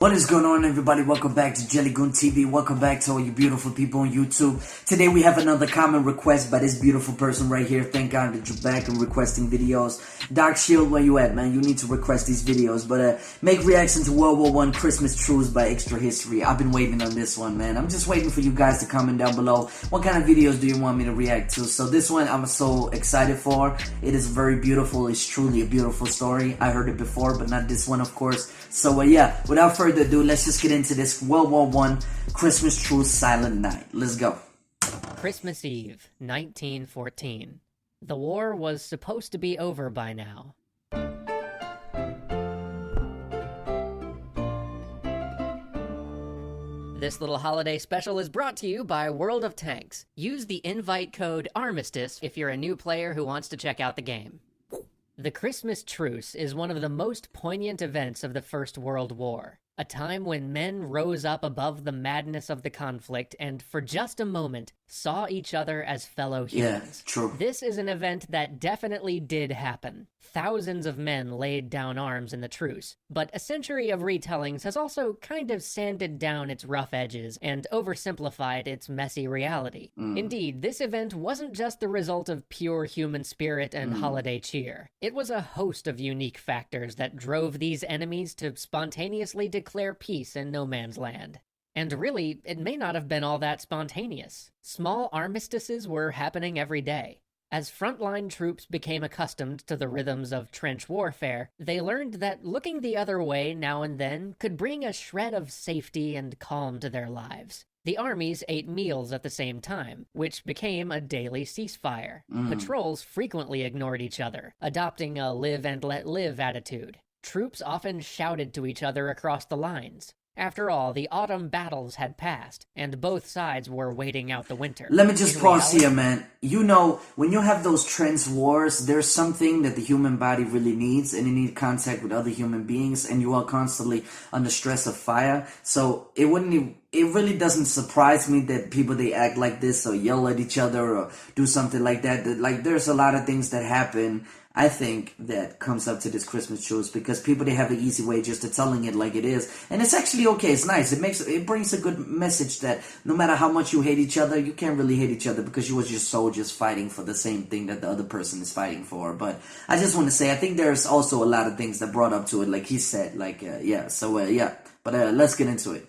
What is going on, everybody? Welcome back to Jellygoon TV. Welcome back to all you beautiful people on YouTube. Today we have another comment request by this beautiful person right here. Thank God that you're back and requesting videos. Dark Shield, where you at, man? You need to request these videos. But make reaction to WW1 Christmas Truce by Extra History. I've been waiting on this one, man. I'm just waiting for you guys to comment down below. What kind of videos do you want me to react to? So this one I'm so excited for. It is very beautiful. It's truly a beautiful story. I heard it before, but not this one, of course. So yeah, without further ado, let's just get into this WW1 Christmas Truce Silent Night. Let's go. Christmas Eve, 1914. The war was supposed to be over by now. This little holiday special is brought to you by World of Tanks. Use the invite code ARMISTICE if you're a new player who wants to check out the game. The Christmas Truce is one of the most poignant events of the First World War, a time when men rose up above the madness of the conflict and, for just a moment, saw each other as fellow humans. Yeah, true. This is an event that definitely did happen. Thousands of men laid down arms in the truce, but a century of retellings has also kind of sanded down its rough edges and oversimplified its messy reality. Indeed, this event wasn't just the result of pure human spirit and holiday cheer. It was a host of unique factors that drove these enemies to spontaneously declare peace in no man's land. And really, it may not have been all that spontaneous. Small armistices were happening every day. As frontline troops became accustomed to the rhythms of trench warfare, they learned that looking the other way now and then could bring a shred of safety and calm to their lives. The armies ate meals at the same time, which became a daily ceasefire. Patrols frequently ignored each other, adopting a live and let live attitude. Troops often shouted to each other across the lines. After all, the autumn battles had passed, and both sides were waiting out the winter. Let me just pause here, man. You know, when you have those trench wars, there's something that the human body really needs, and you need contact with other human beings, and you are constantly under stress of fire. So it really doesn't surprise me that people, they act like this or yell at each other or do something like that. Like, there's a lot of things that happen, I think, that comes up to this Christmas truce because people, they have an easy way just to telling it like it is. And it's actually okay. It's nice. It brings a good message that no matter how much you hate each other, you can't really hate each other because you was just soldiers fighting for the same thing that the other person is fighting for. But I just want to say, I think there's also a lot of things that brought up to it, like he said, like, yeah. So, yeah. But let's get into it.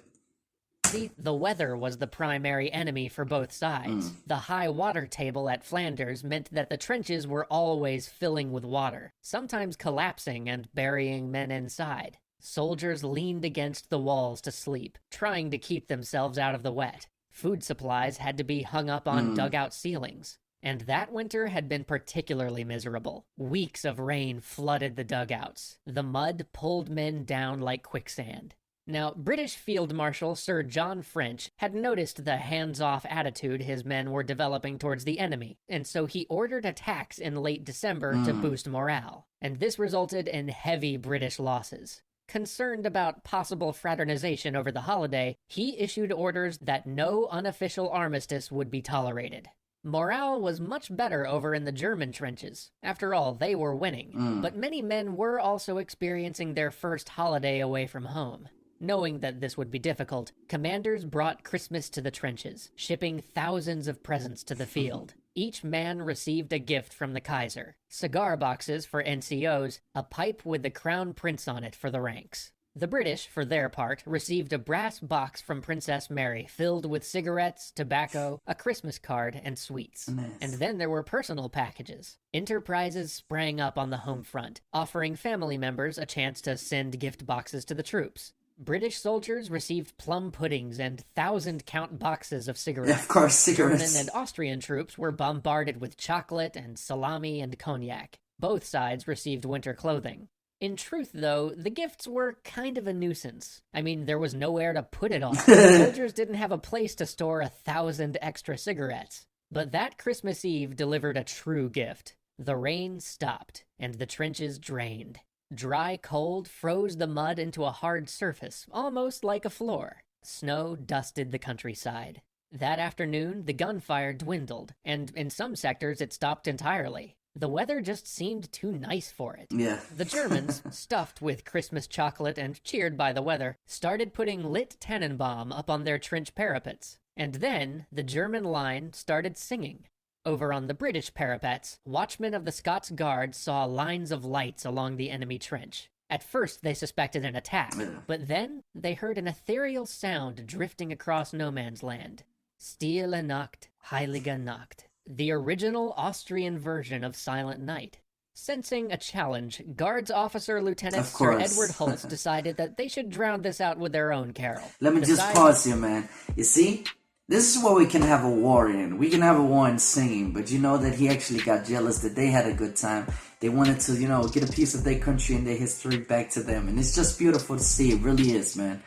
The weather was the primary enemy for both sides. The high water table at Flanders meant that the trenches were always filling with water, sometimes collapsing and burying men inside. Soldiers leaned against the walls to sleep, trying to keep themselves out of the wet. Food supplies had to be hung up on dugout ceilings. And that winter had been particularly miserable. Weeks of rain flooded the dugouts. The mud pulled men down like quicksand. Now, British Field Marshal Sir John French had noticed the hands-off attitude his men were developing towards the enemy, and so he ordered attacks in late December to boost morale, and this resulted in heavy British losses. Concerned about possible fraternization over the holiday, he issued orders that no unofficial armistice would be tolerated. Morale was much better over in the German trenches. After all, they were winning, but many men were also experiencing their first holiday away from home. Knowing that this would be difficult, commanders brought Christmas to the trenches, shipping thousands of presents to the field. Each man received a gift from the Kaiser: cigar boxes for NCOs, a pipe with the Crown Prince on it for the ranks. The British, for their part, received a brass box from Princess Mary filled with cigarettes, tobacco, a Christmas card, and sweets. Nice. And then there were personal packages. Enterprises sprang up on the home front, offering family members a chance to send gift boxes to the troops. British soldiers received plum puddings and 1,000-count boxes of cigarettes. Yeah, of course, cigarettes. German and Austrian troops were bombarded with chocolate and salami and cognac. Both sides received winter clothing. In truth, though, the gifts were kind of a nuisance. I mean, there was nowhere to put it all. Soldiers didn't have a place to store 1,000 extra cigarettes. But that Christmas Eve delivered a true gift. The rain stopped, and the trenches drained. Dry cold froze the mud into a hard surface, almost like a floor. Snow dusted the countryside. That afternoon, the gunfire dwindled, and in some sectors it stopped entirely. The weather just seemed too nice for it. Yeah. The Germans, stuffed with Christmas chocolate and cheered by the weather, started putting lit Tannenbaum up on their trench parapets. And then the German line started singing. Over on the British parapets, watchmen of the Scots Guard saw lines of lights along the enemy trench. At first, they suspected an attack, but then they heard an ethereal sound drifting across no man's land. Stille Nacht, Heilige Nacht, the original Austrian version of Silent Night. Sensing a challenge, Guards Officer Lieutenant Sir Edward Hulse decided that they should drown this out with their own carol. Let me just pause here, man. You see? This is what we can have a war in. We can have a war in singing, but you know that he actually got jealous that they had a good time. They wanted to, get a piece of their country and their history back to them. And it's just beautiful to see. It really is, man.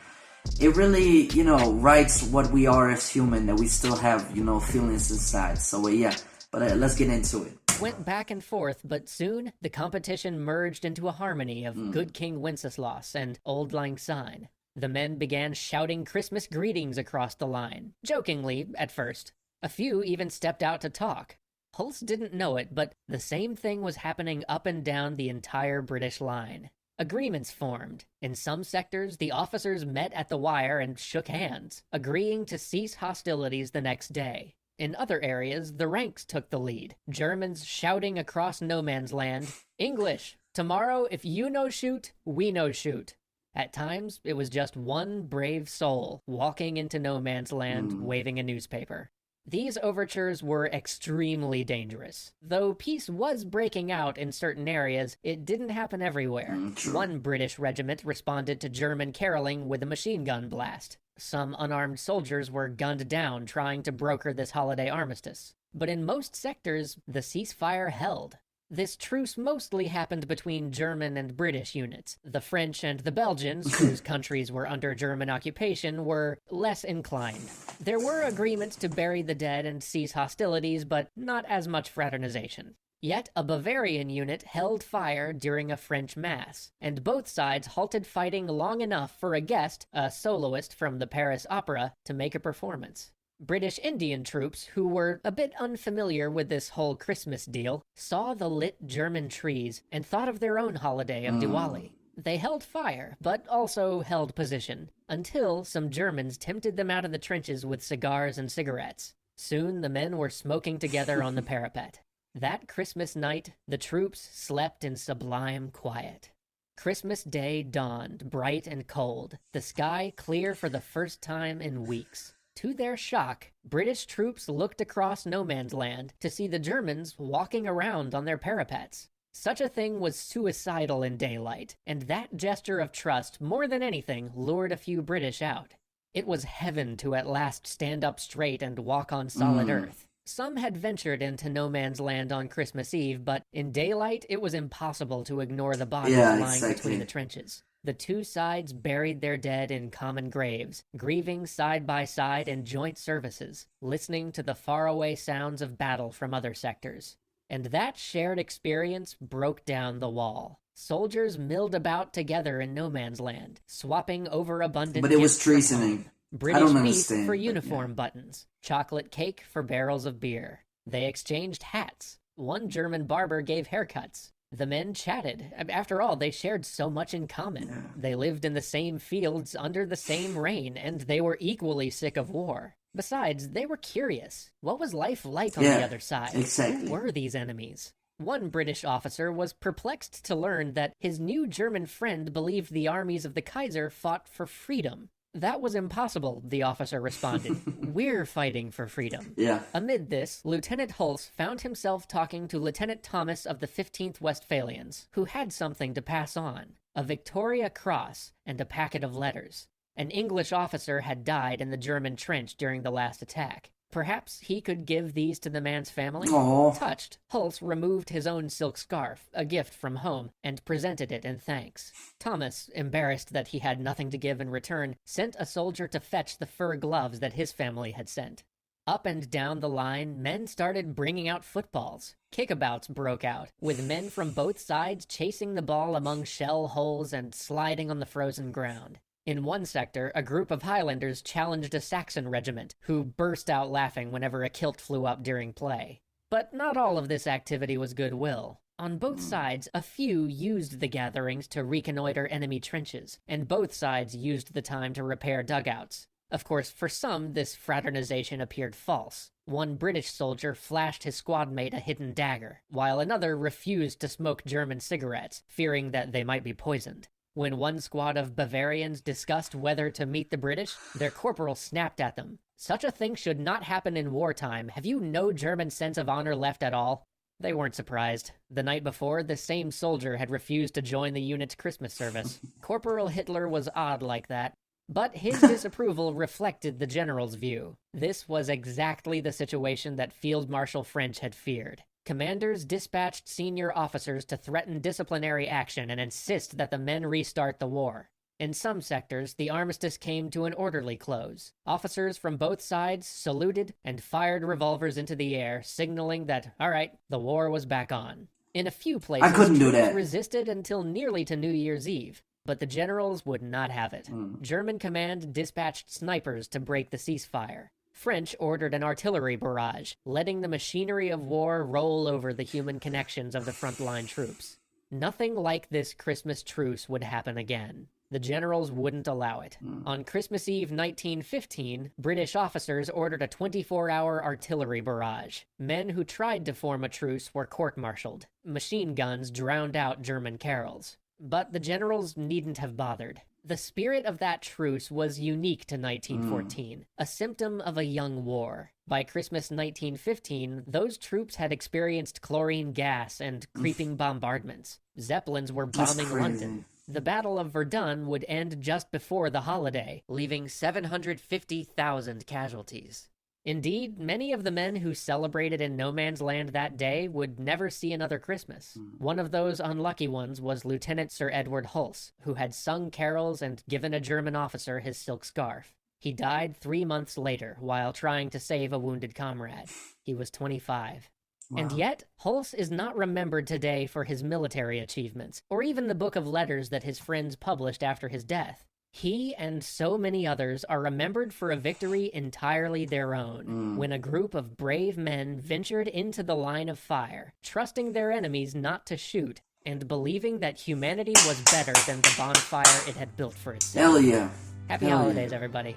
It really, writes what we are as human, that we still have, feelings inside. So, yeah. But let's get into it. Went back and forth, but soon the competition merged into a harmony of Good King Wenceslas and Auld Lang Syne. The men began shouting Christmas greetings across the line, jokingly at first. A few even stepped out to talk. Hulse didn't know it, but the same thing was happening up and down the entire British line. Agreements formed. In some sectors, the officers met at the wire and shook hands, agreeing to cease hostilities the next day. In other areas, the ranks took the lead, Germans shouting across no man's land, "English, tomorrow if you no shoot, we no shoot." At times, it was just one brave soul walking into no man's land, waving a newspaper. These overtures were extremely dangerous. Though peace was breaking out in certain areas, it didn't happen everywhere. One British regiment responded to German caroling with a machine gun blast. Some unarmed soldiers were gunned down trying to broker this holiday armistice. But in most sectors, the ceasefire held. This truce mostly happened between German and British units. The French and the Belgians, whose countries were under German occupation, were less inclined. There were agreements to bury the dead and cease hostilities, but not as much fraternization. Yet a Bavarian unit held fire during a French mass, and both sides halted fighting long enough for a guest, a soloist from the Paris Opera, to make a performance. British Indian troops, who were a bit unfamiliar with this whole Christmas deal, saw the lit German trees and thought of their own holiday of Diwali. They held fire, but also held position, until some Germans tempted them out of the trenches with cigars and cigarettes. Soon the men were smoking together on the parapet. That Christmas night, the troops slept in sublime quiet. Christmas Day dawned, bright and cold, the sky clear for the first time in weeks. To their shock, British troops looked across no man's land to see the Germans walking around on their parapets. Such a thing was suicidal in daylight, and that gesture of trust, more than anything, lured a few British out. It was heaven to at last stand up straight and walk on solid earth. Some had ventured into no man's land on Christmas Eve, but in daylight it was impossible to ignore the bodies lying between the trenches. The two sides buried their dead in common graves, grieving side by side in joint services, listening to the faraway sounds of battle from other sectors. And that shared experience broke down the wall. Soldiers milled about together in no man's land, swapping overabundant But it was gifts treasoning. British beef for uniform buttons, chocolate cake for barrels of beer. They exchanged hats. One German barber gave haircuts. The men chatted. After all, they shared so much in common. Yeah. They lived in the same fields under the same rain, and they were equally sick of war. Besides, they were curious. What was life like on the other side? Exactly. Who were these enemies? One British officer was perplexed to learn that his new German friend believed the armies of the Kaiser fought for freedom. That was impossible, the officer responded. We're fighting for freedom. Yeah. Amid this, Lieutenant Hulse found himself talking to Lieutenant Thomas of the 15th Westphalians, who had something to pass on, a Victoria Cross and a packet of letters. An English officer had died in the German trench during the last attack. Perhaps he could give these to the man's family? Aww. Touched, Hulse removed his own silk scarf, a gift from home, and presented it in thanks. Thomas, embarrassed that he had nothing to give in return, sent a soldier to fetch the fur gloves that his family had sent. Up and down the line, men started bringing out footballs. Kickabouts broke out, with men from both sides chasing the ball among shell holes and sliding on the frozen ground. In one sector, a group of Highlanders challenged a Saxon regiment, who burst out laughing whenever a kilt flew up during play. But not all of this activity was goodwill. On both sides, a few used the gatherings to reconnoiter enemy trenches, and both sides used the time to repair dugouts. Of course, for some, this fraternization appeared false. One British soldier flashed his squad mate a hidden dagger, while another refused to smoke German cigarettes, fearing that they might be poisoned. When one squad of Bavarians discussed whether to meet the British, their corporal snapped at them. "Such a thing should not happen in wartime. Have you no German sense of honor left at all?" They weren't surprised. The night before, the same soldier had refused to join the unit's Christmas service. Corporal Hitler was odd like that. But his disapproval reflected the general's view. This was exactly the situation that Field Marshal French had feared. Commanders dispatched senior officers to threaten disciplinary action and insist that the men restart the war. In some sectors, the armistice came to an orderly close. Officers from both sides saluted and fired revolvers into the air, signaling that, all right, the war was back on. In a few places, I couldn't do troops that. resisted until nearly to New Year's Eve. But the generals would not have it. German command dispatched snipers to break the ceasefire. French ordered an artillery barrage, letting the machinery of war roll over the human connections of the frontline troops. Nothing like this Christmas truce would happen again. The generals wouldn't allow it. On Christmas Eve 1915, British officers ordered a 24-hour artillery barrage. Men who tried to form a truce were court-martialed. Machine guns drowned out German carols. But the generals needn't have bothered. The spirit of that truce was unique to 1914, a symptom of a young war. By Christmas 1915, those troops had experienced chlorine gas and creeping bombardments. Zeppelins were bombing London. The Battle of Verdun would end just before the holiday, leaving 750,000 casualties. Indeed, many of the men who celebrated in no man's land that day would never see another Christmas. One of those unlucky ones was Lieutenant Sir Edward Hulse, who had sung carols and given a German officer his silk scarf. He died 3 months later while trying to save a wounded comrade. He was 25. Wow. And yet, Hulse is not remembered today for his military achievements, or even the book of letters that his friends published after his death. He and so many others are remembered for a victory entirely their own, when a group of brave men ventured into the line of fire, trusting their enemies not to shoot, and believing that humanity was better than the bonfire it had built for itself. Hell yeah. Happy holidays, everybody.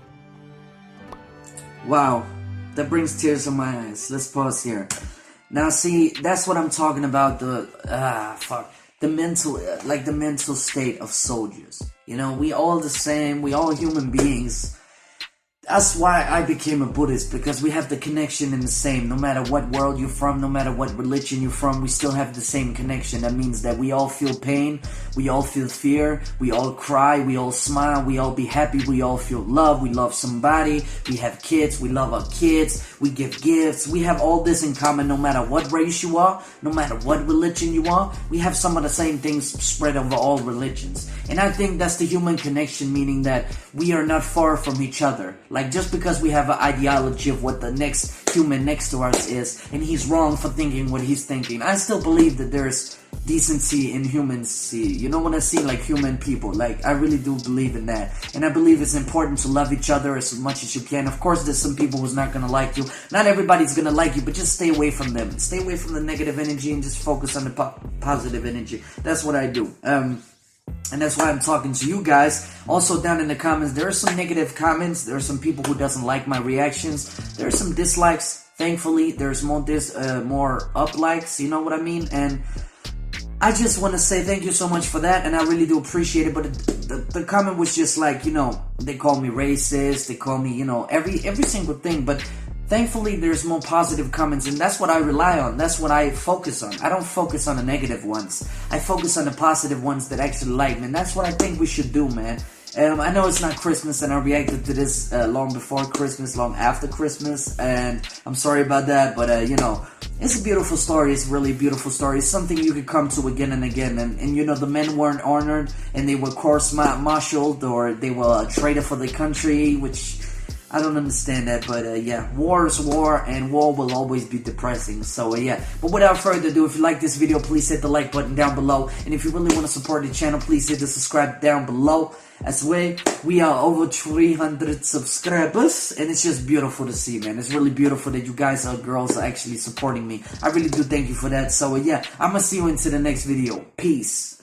Wow, that brings tears to my eyes. Let's pause here. Now see, that's what I'm talking about, the mental state of soldiers. You know, we all the same, we all human beings. That's why I became a Buddhist, because we have the connection in the same. No matter what world you're from, no matter what religion you're from, we still have the same connection. That means that we all feel pain, we all feel fear, we all cry, we all smile, we all be happy, we all feel love, we love somebody, we have kids, we love our kids, we give gifts. We have all this in common no matter what race you are, no matter what religion you are. We have some of the same things spread over all religions. And I think that's the human connection, meaning that we are not far from each other. Like, just because we have an ideology of what the next human next to us is, and he's wrong for thinking what he's thinking, I still believe that there's decency in humans. You know what I see? Like, human people. Like, I really do believe in that. And I believe it's important to love each other as much as you can. Of course, there's some people who's not gonna like you. Not everybody's gonna like you, but just stay away from them. Stay away from the negative energy and just focus on the positive energy. That's what I do. And that's why I'm talking to you guys. Also, down in the comments, there are some negative comments. There are some people who doesn't like my reactions. There are some dislikes. Thankfully, there's more up likes. You know what I mean? And I just want to say thank you so much for that, and I really do appreciate it. But the comment was just like, you know, they call me racist. They call me, you know, every single thing. But thankfully, there's more positive comments, and that's what I rely on. That's what I focus on. I don't focus on the negative ones. I focus on the positive ones that actually like me, and that's what I think we should do, man. I know it's not Christmas, and I reacted to this long before Christmas, long after Christmas, and I'm sorry about that, but, you know, it's a beautiful story. It's a really beautiful story. It's something you could come to again and again, and you know, the men weren't honored, and they were course-martialed, or they were a traitor for the country, which I don't understand that, but yeah, war is war, and war will always be depressing. So yeah, but without further ado, if you like this video, please hit the like button down below, and if you really want to support the channel, please hit the subscribe down below. As well, we are over 300 subscribers, and it's just beautiful to see, man. It's really beautiful that you guys or girls are actually supporting me. I really do thank you for that. So yeah, I'm gonna see you into the next video. Peace.